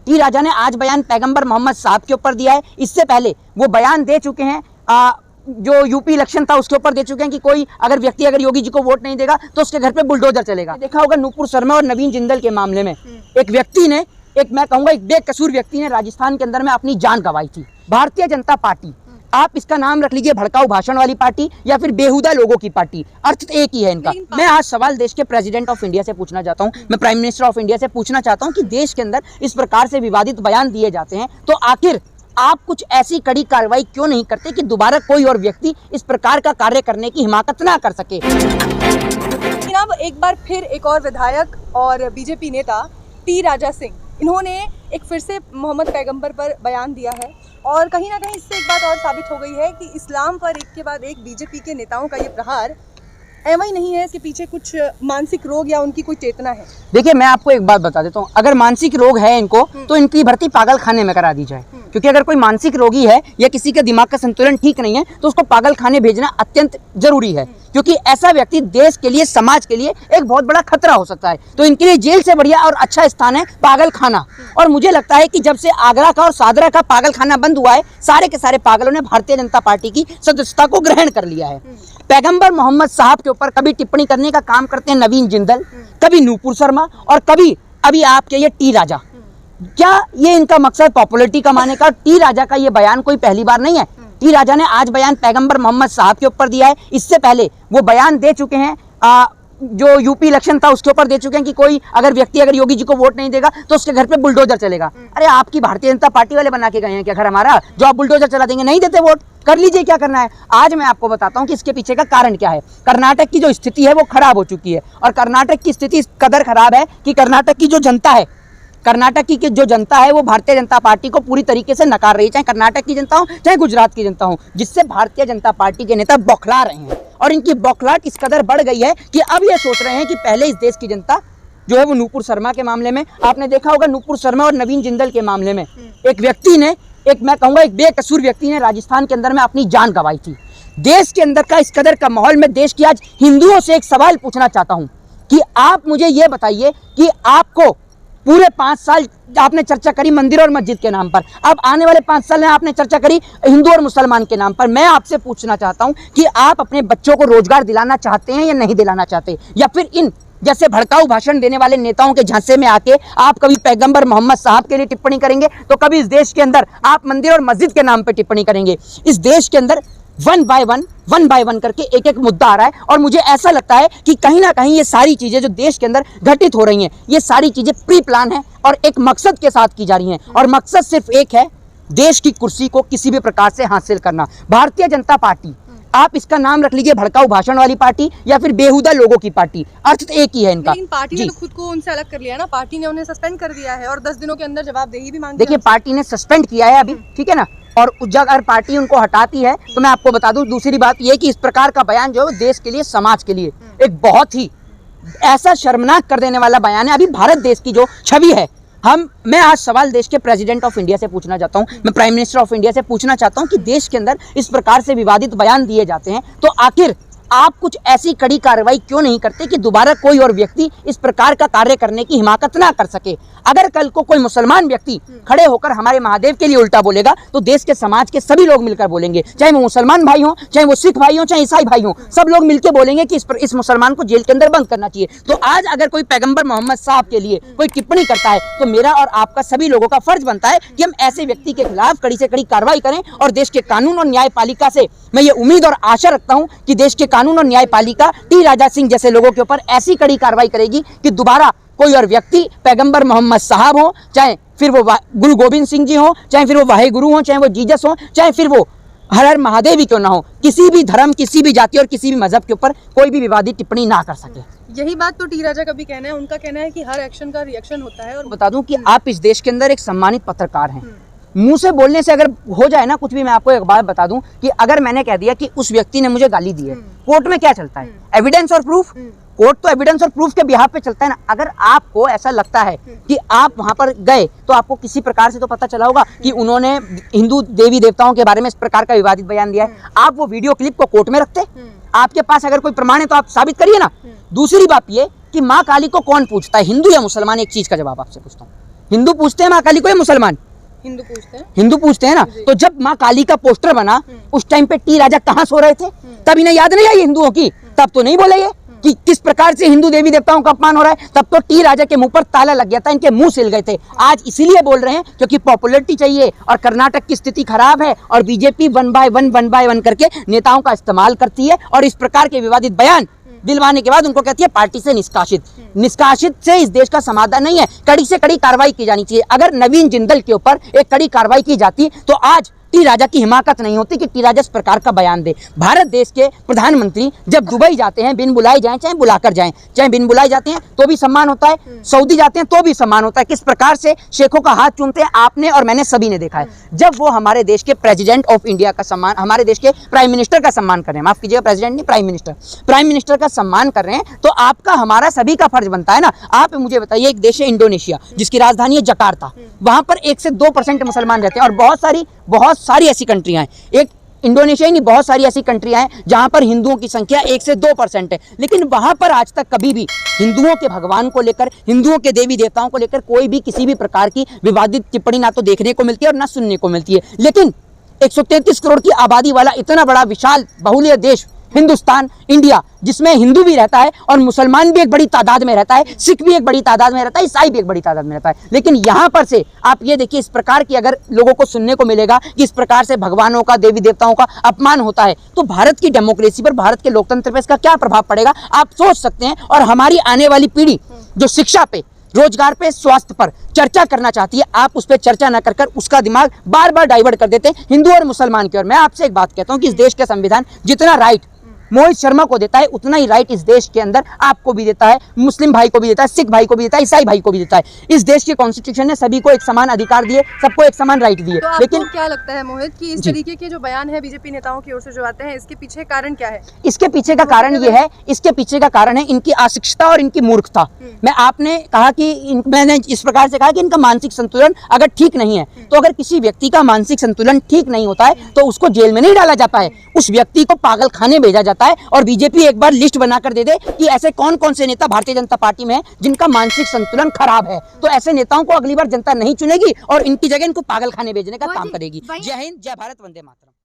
T राजा ने आज बयान पैगंबर मोहम्मद साहब के ऊपर दिया है। इससे पहले वो बयान दे चुके हैं, जो यूपी इलेक्शन था उसके ऊपर दे चुके हैं कि कोई अगर व्यक्ति अगर योगी जी को वोट नहीं देगा तो उसके घर पे बुलडोजर चलेगा। देखा होगा नूपुर शर्मा और नवीन जिंदल के मामले में एक व्यक्ति ने, मैं कहूंगा एक बेकसूर व्यक्ति ने राजस्थान के अंदर में अपनी जान गंवाई थी। भारतीय जनता पार्टी, आप इसका नाम रख लीजिए भड़काऊ भाषण वाली पार्टी या फिर बेहुदा लोगों की पार्टी, अर्थ एक ही है इनका। मैं आज सवाल देश के प्रेसिडेंट ऑफ इंडिया से पूछना चाहता हूं, मैं प्राइम मिनिस्टर ऑफ इंडिया से पूछना चाहता हूं कि देश के अंदर इस प्रकार से विवादित बयान दिए जाते हैं तो आखिर आप कुछ ऐसी कड़ी कार्रवाई क्यों नहीं करते कि दोबारा कोई और व्यक्ति इस प्रकार का कार्य करने की हिमाकत ना कर सके। जनाब, एक बार फिर एक और विधायक और बीजेपी नेता टी राजा सिंह, इन्होंने एक फिर से मोहम्मद पैगंबर पर बयान दिया है और कहीं ना कहीं इससे एक बात और साबित हो गई है कि इस्लाम पर एक के बाद एक बीजेपी के नेताओं का ये प्रहार ऐसा ही नहीं है, इसके पीछे कुछ मानसिक रोग या उनकी कोई चेतना है। देखिए, मैं आपको एक बात बता देता हूँ, अगर मानसिक रोग है इनको तो इनकी भर्ती पागल खाने में करा दी जाए, क्योंकि अगर कोई मानसिक रोगी है या किसी के दिमाग का संतुलन ठीक नहीं है तो उसको पागल खाने भेजना अत्यंत जरूरी है, क्योंकि ऐसा व्यक्ति देश के लिए, समाज के लिए एक बहुत बड़ा खतरा हो सकता है। तो इनके लिए जेल से बढ़िया और अच्छा स्थान है पागल खाना। और मुझे लगता है कि जब से आगरा का और सादरा का पागल खाना बंद हुआ है, सारे के सारे पागलों ने भारतीय जनता पार्टी की सदस्यता को ग्रहण कर लिया है। पैगंबर मोहम्मद साहब के ऊपर कभी टिप्पणी करने का काम करते हैं नवीन जिंदल, कभी नूपुर शर्मा और कभी अभी आपके ये टी राजा। क्या ये इनका मकसद पॉपुलरिटी कमाने का? टी राजा का ये बयान कोई पहली बार नहीं है। टी राजा ने आज बयान पैगंबर मोहम्मद साहब के ऊपर दिया है। इससे पहले वो बयान दे चुके हैं, जो यूपी इलेक्शन था उसके ऊपर दे चुके हैं कि कोई अगर व्यक्ति अगर योगी जी को वोट नहीं देगा तो उसके घर पे बुलडोजर चलेगा। अरे आपकी भारतीय जनता पार्टी वाले बना के गए हैं क्या घर हमारा, जो आप बुलडोजर चला देंगे? नहीं देते वोट, कर लीजिए, क्या करना है। आज मैं आपको बताता हूं कि इसके पीछे का कारण क्या है। कर्नाटक की जो स्थिति है वो खराब हो चुकी है और कर्नाटक की स्थिति इस कदर खराब है कि कर्नाटक की जो जनता है, वो भारतीय जनता पार्टी को पूरी तरीके से नकार रही है, चाहे कर्नाटक की जनता हो चाहे गुजरात की जनता हो, जिससे भारतीय जनता पार्टी के नेता बौखला रहे हैं। और इनकी बौखलाहट इस कदर बढ़ गई है कि अब ये सोच रहे हैं कि पहले इस देश की जनता जो है वो नूपुर शर्मा के मामले में, आपने देखा होगा नूपुर शर्मा और नवीन जिंदल के मामले में एक व्यक्ति ने, मैं कहूंगा एक बेकसूर व्यक्ति ने राजस्थान के अंदर में अपनी जान गंवाई थी। देश के अंदर का इस कदर का माहौल में देश की आज हिंदुओं से एक सवाल पूछना चाहता हूं कि आप मुझे ये बताइए कि आपको पूरे 5 साल आपने चर्चा करी मंदिर और मस्जिद के नाम पर, अब आने वाले 5 साल में आपने चर्चा करी हिंदू और मुसलमान के नाम पर। मैं आपसे पूछना चाहता हूं कि आप अपने बच्चों को रोजगार दिलाना चाहते हैं या नहीं दिलाना चाहते, या फिर इन जैसे भड़काऊ भाषण देने वाले नेताओं के झांसे में आके आप कभी पैगंबर मोहम्मद साहब के लिए टिप्पणी करेंगे तो कभी इस देश के अंदर आप मंदिर और मस्जिद के नाम पर टिप्पणी करेंगे। इस देश के अंदर वन बाय वन करके एक एक मुद्दा आ रहा है और मुझे ऐसा लगता है कि कहीं ना कहीं ये सारी चीजें जो देश के अंदर घटित हो रही हैं, ये सारी चीजें प्री प्लान है और एक मकसद के साथ की जा रही हैं। और मकसद सिर्फ एक है, देश की कुर्सी को किसी भी प्रकार से हासिल करना। भारतीय जनता पार्टी, आप इसका नाम रख लीजिए भड़काऊ भाषण वाली पार्टी या फिर बेहुदा लोगों की पार्टी, अर्थ एक ही है इनका। लेकिन पार्टी ने तो खुद को उनसे अलग कर लिया ना, पार्टी ने उन्हें सस्पेंड कर दिया है और 10 दिनों के अंदर जवाबदेही भी मांगी। देखिए, पार्टी ने सस्पेंड किया है अभी, ठीक है ना, और अगर पार्टी उनको हटाती है तो मैं आपको बता दूं, दूसरी बात यह कि इस प्रकार का बयान जो है देश के लिए, समाज के लिए एक बहुत ही ऐसा शर्मनाक कर देने वाला बयान है। अभी भारत देश की जो छवि है, मैं आज सवाल देश के प्रेसिडेंट ऑफ इंडिया से पूछना चाहता हूं, मैं प्राइम मिनिस्टर ऑफ इंडिया से पूछना चाहता हूं कि देश के अंदर इस प्रकार से विवादित बयान दिए जाते हैं तो आखिर आप कुछ ऐसी कड़ी कार्रवाई क्यों नहीं करते कि दोबारा कोई और व्यक्ति इस प्रकार का कार्य करने की हिमाकत ना कर सके। अगर कल को कोई मुसलमान व्यक्ति खड़े होकर हमारे महादेव के लिए उल्टा बोलेगा तो देश के समाज के सभी लोग मिलकर बोलेंगे, चाहे वो मुसलमान भाई हो, चाहे वो सिख भाई हो, चाहे ईसाई भाई हो, सब लोग मिलकर बोलेंगे कि इस मुसलमान को जेल के अंदर बंद करना चाहिए। तो आज अगर कोई पैगंबर मोहम्मद साहब के लिए कोई टिप्पणी करता है तो मेरा और आपका सभी लोगों का फर्ज बनता है कि हम ऐसे व्यक्ति के खिलाफ कड़ी से कड़ी कार्रवाई करें। और देश के कानून और न्यायपालिका से मैं ये उम्मीद और आशा रखता हूं कि देश के कानून और न्यायपालिका टी राजा सिंह जैसे लोगों के ऊपर ऐसी कड़ी कार्रवाई करेगी कि दोबारा कोई और व्यक्ति पैगंबर मोहम्मद साहब हो, चाहे फिर वो गुरु गोविंद सिंह जी हो, चाहे फिर वो वाहे गुरु हो, चाहे वो जीसस हो, चाहे फिर वो हर हर महादेव ही क्यों ना हो, किसी भी धर्म, किसी भी जाति और किसी भी मजहब के ऊपर कोई भी विवादित टिप्पणी ना कर सके। यही बात तो टी राजा का भी कहना है, उनका कहना है कि हर एक्शन का रिएक्शन होता है। और बता दूं कि आप इस देश के अंदर एक सम्मानित पत्रकार हैं, मुंह से बोलने से अगर हो जाए ना कुछ भी, मैं आपको एक बात बता दूं कि अगर मैंने कह दिया कि उस व्यक्ति ने मुझे गाली दी है, कोर्ट में क्या चलता है? एविडेंस और प्रूफ। कोर्ट तो एविडेंस और प्रूफ के बिहाफ पे चलता है ना। अगर आपको ऐसा लगता है कि आप वहां पर गए तो आपको किसी प्रकार से तो पता चला होगा कि उन्होंने हिंदू देवी देवताओं के बारे में इस प्रकार का विवादित बयान दिया है, आप वो वीडियो क्लिप को कोर्ट में रखते? आपके पास अगर कोई प्रमाण है तो आप साबित करिए ना। दूसरी बात ये कि माँ काली को कौन पूछता है, हिंदू या मुसलमान? एक चीज का जवाब आपसे पूछता हूँ, हिंदू पूछते हैं माँ काली को या मुसलमान? हिंदू पूछते हैं। हिंदू पूछते हैं ना। तो जब माँ काली का पोस्टर बना उस टाइम पे टी राजा कहाँ सो रहे थे? तब इन्हें याद नहीं आई हिंदुओं की? तब तो नहीं बोले ये कि किस प्रकार से हिंदू देवी देवताओं का अपमान हो रहा है। तब तो टी राजा के मुंह पर ताला लग गया था, इनके मुंह सिल गए थे। आज इसीलिए बोल रहे हैं क्योंकि पॉपुलैरिटी चाहिए और कर्नाटक की स्थिति खराब है और बीजेपी वन बाय वन करके नेताओं का इस्तेमाल करती है और इस प्रकार के विवादित बयान दिलवाने के बाद उनको कहती है पार्टी से निष्कासित से इस देश का समाधान नहीं है। कड़ी से कड़ी कार्रवाई की जानी चाहिए। अगर नवीन जिंदल के ऊपर एक कड़ी कार्रवाई की जाती तो आज टी राजा की हिमाकत नहीं होती कि टी राजा इस प्रकार का बयान दे। भारत देश के प्रधानमंत्री जब दुबई जाते हैं, बिन बुलाए जाएं चाहे बुलाकर जाएं, चाहे बिन बुलाए जाते हैं तो भी सम्मान होता है, सऊदी जाते हैं तो भी सम्मान होता है। किस प्रकार से शेखों का हाथ चूमते हैं आपने और मैंने सभी ने देखा है। जब वो हमारे देश के प्रेसिडेंट ऑफ इंडिया का सम्मान, हमारे देश के प्राइम मिनिस्टर का सम्मान कर रहे हैं, माफ कीजिएगा प्रेसिडेंट नहीं प्राइम मिनिस्टर का सम्मान कर रहे हैं, तो आपका हमारा सभी का फर्ज बनता है ना। आप मुझे बताइए, एक देश है इंडोनेशिया जिसकी राजधानी है जकार्ता, वहां पर 1 से 2% मुसलमान रहते हैं और बहुत सारी ऐसी कंट्रियां हैं। एक इंडोनेशिया ही नहीं, बहुत सारी ऐसी कंट्रियां हैं जहां पर हिंदुओं की संख्या 1 से 2% है, लेकिन वहां पर आज तक कभी भी हिंदुओं के भगवान को लेकर, हिंदुओं के देवी देवताओं को लेकर कोई भी किसी भी प्रकार की विवादित टिप्पणी ना तो देखने को मिलती है और ना सुनने को मिलती है। लेकिन 133 करोड़ की आबादी वाला इतना बड़ा विशाल बहुल्य देश हिंदुस्तान, इंडिया, जिसमें हिंदू भी रहता है और मुसलमान भी एक बड़ी तादाद में रहता है, सिख भी एक बड़ी तादाद में रहता है, ईसाई भी एक बड़ी तादाद में रहता है। लेकिन यहाँ पर से आप ये देखिए, इस प्रकार की अगर लोगों को सुनने को मिलेगा कि इस प्रकार से भगवानों का, देवी देवताओं का अपमान होता है, तो भारत की डेमोक्रेसी पर, भारत के लोकतंत्र पर इसका क्या प्रभाव पड़ेगा आप सोच सकते हैं। और हमारी आने वाली पीढ़ी जो शिक्षा पे, रोजगार पे, स्वास्थ्य पर चर्चा करना चाहती है, आप उस पर चर्चा न कर उसका दिमाग बार बार डाइवर्ट कर देते हैं हिंदू और मुसलमान की ओर। मैं आपसे एक बात कहता हूं कि इस देश के संविधान जितना राइट मोहित शर्मा को देता है उतना ही राइट इस देश के अंदर आपको भी देता है, मुस्लिम भाई को भी देता है, सिख भाई को भी देता है, ईसाई भाई को भी देता है। इस देश के कॉन्स्टिट्यूशन ने सभी को एक समान अधिकार दिए, सबको एक समान राइट दिए। तो लेकिन क्या लगता है मोहित कि इस तरीके के जो बयान है बीजेपी नेताओं की ओर से जो आते हैं, इसके पीछे कारण क्या है? इसके पीछे का कारण ये है, इसके पीछे का कारण है इनकी अशिक्षितता और इनकी मूर्खता। मैं आपने कहा कि मैंने इस प्रकार से कहा कि इनका मानसिक संतुलन अगर ठीक नहीं है, तो अगर किसी व्यक्ति का मानसिक संतुलन ठीक नहीं होता है तो उसको जेल में नहीं डाला जाता है, उस व्यक्ति को पागल खाने भेजा जाता है। और बीजेपी एक बार लिस्ट बनाकर दे दे कि ऐसे कौन कौन से नेता भारतीय जनता पार्टी में हैं जिनका मानसिक संतुलन खराब है, तो ऐसे नेताओं को अगली बार जनता नहीं चुनेगी और इनकी जगह इनको पागल खाने भेजने का काम करेगी। जय हिंद, जय भारत, वंदे मातरम।